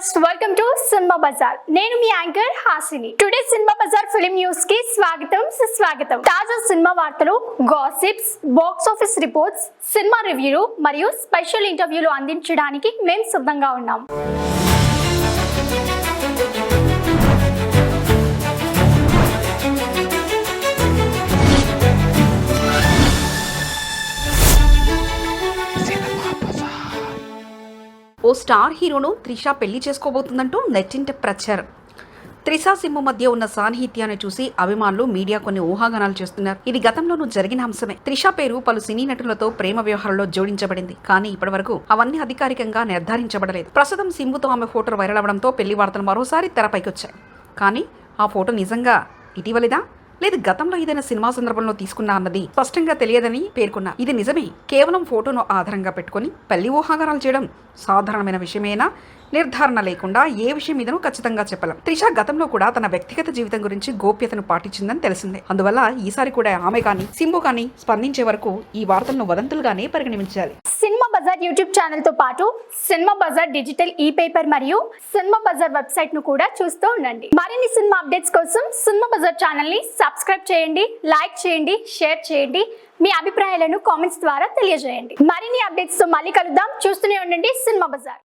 Viewers, welcome to cinema Bazaar. నేను మీ anchor Hasini. Today cinema Bazaar film news కి స్వాగతం. తాజా సినిమా వార్తలు, gossips, box office reports, cinema రివ్యూలు మరియు స్పెషల్ ఇంటర్వ్యూలు అందించడానికి మేము సిద్ధంగా ఉన్నాం. ఓ స్టార్ హీరోను త్రిష పెళ్లి చేసుకోబోతుందంటూ నెట్టింట ప్రచారం. త్రిష సింహు మధ్య ఉన్న సాన్నిహిత్యాన్ని చూసి అభిమానులు, మీడియా కొన్ని ఊహాగానాలు చేస్తున్నారు. ఇది గతంలోనూ జరిగిన అంశమే. త్రిష పేరు పలు సినీ నటులతో ప్రేమ వ్యవహారంలో జోడించబడింది. కానీ ఇప్పటివరకు అవన్నీ అధికారికంగా నిర్ధారించబడలేదు. ప్రస్తుతం సింహుతో ఆమె ఫోటో వైరల్ అవడంతో పెళ్లి వార్తలు మరోసారి తెరపైకొచ్చాయి. కానీ ఆ ఫోటో నిజంగా ఇటీవలిదా లేదు గతంలో ఏదైనా సినిమా సందర్భంలో తీసుకున్నా అన్నది స్పష్టంగా తెలియదని పేర్కొన్నారు. ఇది నిజమే. కేవలం ఫోటోను ఆధారంగా పెట్టుకుని పెళ్లి ఊహాగానాలు చేయడం సాధారణమైన విషయమేనా? నిర్ధారణ లేకుండా ఏ విషయం మీదనూ ఖచ్చితంగా చెప్పలేం. త్రిష గతంలో కూడా తన వ్యక్తిగత జీవితం గురించి గోప్యతను పాటించిందని తెలిసిందే. అందువల్ల ఈసారి కూడా ఆమె కానీ సింహు కానీ స్పందించే వరకు ఈ వార్తలను వదంతులుగానే పరిగణించాలి. సినిమా బజార్ యూట్యూబ్ ఛానల్ తో పాటు సినిమా బజార్ డిజిటల్ ఈ పేపర్ మరియు సినిమా బజార్ వెబ్సైట్ ను కూడా చూస్తూ ఉండండి. మరిన్ని సినిమా అప్డేట్స్ కోసం సినిమా బజార్ ఛానల్ ని సబ్స్క్రైబ్ చేయండి, లైక్ చేయండి, షేర్ చేయండి. మీ అభిప్రాయాలను కామెంట్స్ ద్వారా తెలియజేయండి. మరిన్ని అప్డేట్స్ తో మళ్ళీ కలుద్దాం. చూస్తూనే ఉండండి సినిమా బజార్.